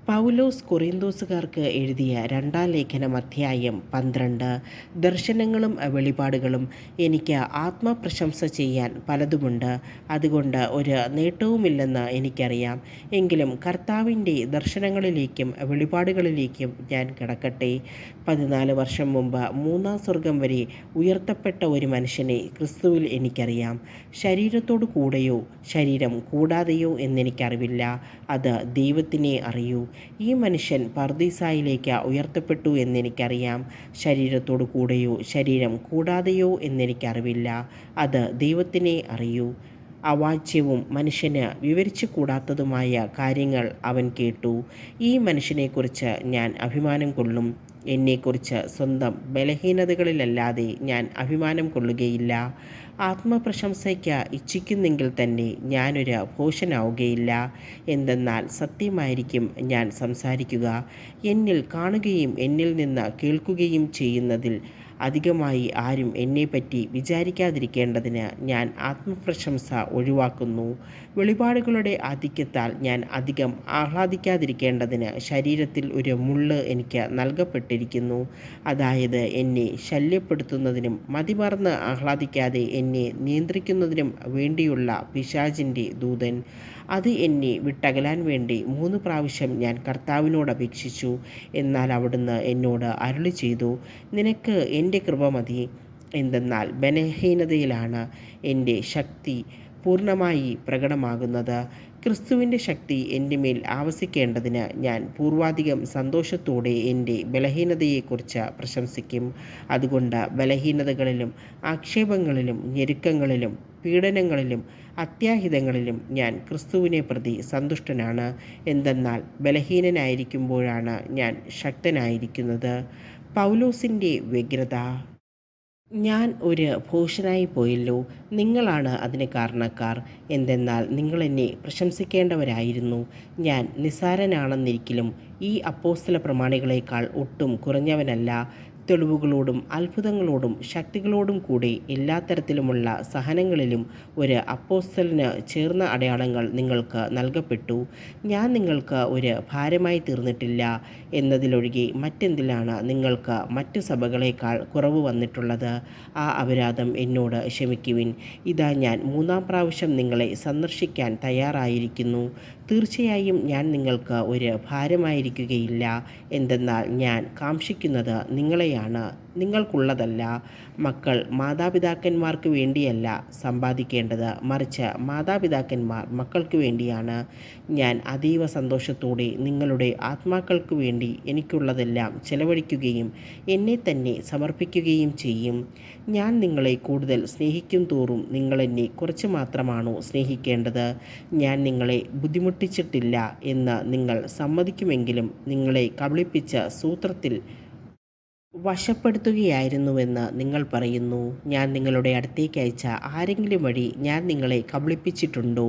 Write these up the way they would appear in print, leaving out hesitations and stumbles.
പൗലോസ് കൊറിന്തോസുകാർക്ക് എഴുതിയ രണ്ടാം ലേഖനം അധ്യായം 12. ദർശനങ്ങളും വെളിപാടുകളും എനിക്ക് ആത്മപ്രശംസ ചെയ്യാൻ പലതുമുണ്ട്. അതുകൊണ്ട് ഒരു നേട്ടവുമില്ലെന്ന് എനിക്കറിയാം. എങ്കിലും കർത്താവിൻ്റെ ദർശനങ്ങളിലേക്കും വെളിപാടുകളിലേക്കും ഞാൻ കിടക്കട്ടെ. 14 വർഷം മുമ്പ് മൂന്നാം സ്വർഗം വരെ ഉയർത്തപ്പെട്ട ഒരു മനുഷ്യനെ ക്രിസ്തുവിൽ എനിക്കറിയാം. ശരീരത്തോടു കൂടെയോ ശരീരം കൂടാതെയോ എന്നെനിക്കറിവില്ല. അത് ദൈവത്തിനെ അറിയൂ. ഈ മനുഷ്യൻ പർദീസായിലേക്ക് ഉയർത്തപ്പെട്ടു എന്നെനിക്കറിയാം. ശരീരത്തോടു കൂടെയോ ശരീരം കൂടാതെയോ എന്നെനിക്കറിവില്ല. അത് ദൈവത്തിനെ അറിയൂ. അവാച്യവും മനുഷ്യന് വിവരിച്ചു കൂടാത്തതുമായ കാര്യങ്ങൾ അവൻ കേട്ടു. ഈ മനുഷ്യനെക്കുറിച്ച് ഞാൻ അഭിമാനം കൊള്ളും. എന്നെക്കുറിച്ച് സ്വന്തം ബലഹീനതകളിലല്ലാതെ ഞാൻ അഭിമാനം കൊള്ളുകയില്ല. ആത്മപ്രശംസയ്ക്ക് ഇച്ഛിക്കുന്നെങ്കിൽ തന്നെ ഞാനൊരു ഭോഷനാവുകയില്ല. എന്തെന്നാൽ സത്യമായിരിക്കും ഞാൻ സംസാരിക്കുക. എന്നിൽ കാണുകയും എന്നിൽ നിന്ന് കേൾക്കുകയും ചെയ്യുന്നതിൽ അധികമായി ആരും എന്നെപ്പറ്റി വിചാരിക്കാതിരിക്കേണ്ടതിന് ഞാൻ ആത്മപ്രശംസ ഒഴിവാക്കുന്നു. വെളിപാടുകളുടെ ആധിക്യത്താൽ ഞാൻ അധികം ആഹ്ലാദിക്കാതിരിക്കേണ്ടതിന് ശരീരത്തിൽ ഒരു മുള്ള് എനിക്ക് നൽകപ്പെട്ടിരിക്കുന്നു. അതായത് എന്നെ ശല്യപ്പെടുത്തുന്നതിനും മതിമറന്ന് ആഹ്ലാദിക്കാതെ എന്നെ നിയന്ത്രിക്കുന്നതിനും വേണ്ടിയുള്ള പിശാചിൻ്റെ ദൂതൻ. അത് എന്നെ വിട്ടകലാൻ വേണ്ടി 3 പ്രാവശ്യം ഞാൻ കർത്താവിനോട് അപേക്ഷിച്ചു. എന്നാൽ അവിടുന്ന് എന്നോട് അരുളി ചെയ്തു, നിനക്ക് എൻ്റെ കൃപ മതി. എന്തെന്നാൽ ബലഹീനതയിലാണ് എൻ്റെ ശക്തി പൂർണ്ണമായി പ്രകടമാകുന്നത്. ക്രിസ്തുവിൻ്റെ ശക്തി എൻ്റെ മേൽ ആവസിക്കേണ്ടതിന് ഞാൻ പൂർവാധികം സന്തോഷത്തോടെ എൻ്റെ ബലഹീനതയെക്കുറിച്ച് പ്രശംസിക്കും. അതുകൊണ്ട് ബലഹീനതകളിലും ആക്ഷേപങ്ങളിലും ഞെരുക്കങ്ങളിലും പീഡനങ്ങളിലും അത്യാഹിതങ്ങളിലും ഞാൻ ക്രിസ്തുവിനെ പ്രതി സന്തുഷ്ടനാണ്. എന്തെന്നാൽ ബലഹീനനായിരിക്കുമ്പോഴാണ് ഞാൻ ശക്തനായിരിക്കുന്നത്. പൗലോസിൻ്റെ വ്യഗ്രത. ഞാൻ ഒരു ഭോഷനായി പോയല്ലോ. നിങ്ങളാണ് അതിന് കാരണക്കാർ. എന്തെന്നാൽ നിങ്ങളെന്നെ പ്രശംസിക്കേണ്ടവരായിരുന്നു. ഞാൻ നിസ്സാരനാണെന്നിരിക്കലും ഈ അപ്പോസ്തല പ്രമാണികളെക്കാൾ ഒട്ടും കുറഞ്ഞവനല്ല. തെളിവുകളോടും അത്ഭുതങ്ങളോടും ശക്തികളോടും കൂടി എല്ലാ തരത്തിലുമുള്ള സഹനങ്ങളിലും ഒരു അപ്പോസ്തലന് ചേർന്ന അടയാളങ്ങൾ നിങ്ങൾക്ക് നൽകപ്പെട്ടു. ഞാൻ നിങ്ങൾക്ക് ഒരു ഭാരമായി തീർന്നിട്ടില്ല എന്നതിലൊഴികെ മറ്റെന്തിലാണ് നിങ്ങൾക്ക് മറ്റു സഭകളേക്കാൾ കുറവ് വന്നിട്ടുള്ളത്? ആ അപരാധം എന്നോട് ക്ഷമിക്കുവിൻ. ഇതാ ഞാൻ 3-ാം പ്രാവശ്യം നിങ്ങളെ സന്ദർശിക്കാൻ തയ്യാറായിരിക്കുന്നു. തീർച്ചയായും ഞാൻ നിങ്ങൾക്ക് ഒരു ഭാരമായിരിക്കുകയില്ല. എന്തെന്നാൽ ഞാൻ കാംക്ഷിക്കുന്നത് നിങ്ങളെയാണ്, നിങ്ങൾക്കുള്ളതല്ല. മക്കൾ മാതാപിതാക്കന്മാർക്ക് വേണ്ടിയല്ല സമ്പാദിക്കേണ്ടത്, മറിച്ച് മാതാപിതാക്കന്മാർ മക്കൾക്ക് വേണ്ടിയാണ്. ഞാൻ അതീവ സന്തോഷത്തോടെ നിങ്ങളുടെ ആത്മാക്കൾക്ക് വേണ്ടി എനിക്കുള്ളതെല്ലാം ചെലവഴിക്കുകയും എന്നെ തന്നെ സമർപ്പിക്കുകയും ചെയ്യും. ഞാൻ നിങ്ങളെ കൂടുതൽ സ്നേഹിക്കും തോറും നിങ്ങളെന്നെ കുറച്ച് മാത്രമാണോ സ്നേഹിക്കേണ്ടത്? ഞാൻ നിങ്ങളെ ബുദ്ധിമുട്ടിച്ചിട്ടില്ല എന്ന് നിങ്ങൾ സമ്മതിക്കുമെങ്കിലും നിങ്ങളെ കബളിപ്പിച്ച സൂത്രത്തിൽ വശപ്പെടുത്തുകയായിരുന്നുവെന്ന് നിങ്ങൾ പറയുന്നു. ഞാൻ നിങ്ങളുടെ അടുത്തേക്ക് അയച്ച ആരെങ്കിലും വഴി ഞാൻ നിങ്ങളെ കബളിപ്പിച്ചിട്ടുണ്ടോ?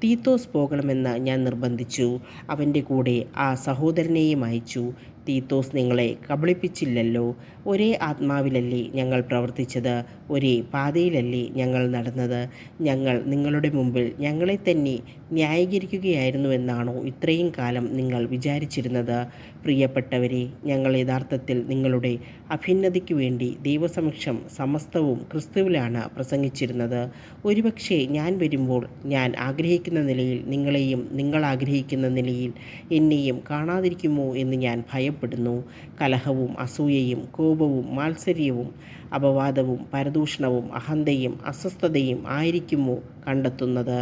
തീത്തോസ് പോകണമെന്ന് ഞാൻ നിർബന്ധിച്ചു. അവൻ്റെ കൂടെ ആ സഹോദരനെയും അയച്ചു. തീത്തോസ് നിങ്ങളെ കബളിപ്പിച്ചില്ലല്ലോ. ഒരേ ആത്മാവിലല്ലേ ഞങ്ങൾ പ്രവർത്തിച്ചത്? ഒരേ പാതയിലല്ലേ ഞങ്ങൾ നടന്നത്? ഞങ്ങൾ നിങ്ങളുടെ മുമ്പിൽ ഞങ്ങളെ തന്നെ ന്യായീകരിക്കുകയായിരുന്നുവെന്നാണോ ഇത്രയും കാലം നിങ്ങൾ വിചാരിച്ചിരുന്നത്? പ്രിയപ്പെട്ടവരെ, ഞങ്ങൾ യഥാർത്ഥത്തിൽ നിങ്ങളുടെ അഭ്യുന്നതിക്ക് വേണ്ടി ദൈവസമക്ഷം സമസ്തവും ക്രിസ്തുവിലാണ് പ്രസംഗിച്ചിരുന്നത്. ഒരുപക്ഷെ ഞാൻ വരുമ്പോൾ ഞാൻ ആഗ്രഹിക്കുന്ന നിലയിൽ നിങ്ങളെയും നിങ്ങൾ ആഗ്രഹിക്കുന്ന നിലയിൽ എന്നെയും കാണാതിരിക്കുമോ എന്ന് ഞാൻ ഭയപ്പെടുന്നു. കലഹവും അസൂയയും കോപവും മാത്സര്യവും അപവാദവും പരദൂഷണവും അഹന്തയും അസ്വസ്ഥതയും ആയിരിക്കുമോ കണ്ടെത്തുന്നത്?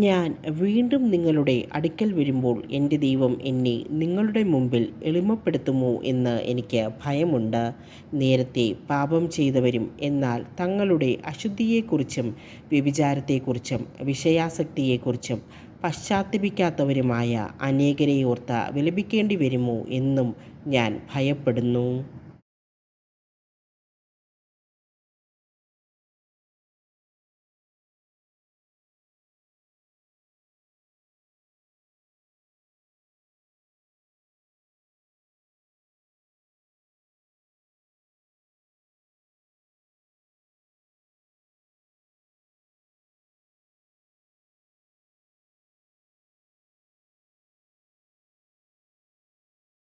ഞാൻ വീണ്ടും നിങ്ങളുടെ അടുക്കൽ വരുമ്പോൾ എൻ്റെ ദൈവം എന്നെ നിങ്ങളുടെ മുമ്പിൽ എളിമപ്പെടുത്തുമോ എന്ന് എനിക്ക് ഭയമുണ്ട്. നേരത്തെ പാപം ചെയ്തവരും എന്നാൽ തങ്ങളുടെ അശുദ്ധിയെക്കുറിച്ചും വ്യഭിചാരത്തെക്കുറിച്ചും വിഷയാസക്തിയെക്കുറിച്ചും പശ്ചാത്തപിക്കാത്തവരുമായ അനേകരെ ഓർത്ത് വിലപിക്കേണ്ടി വരുമോ എന്നും ഞാൻ ഭയപ്പെടുന്നു.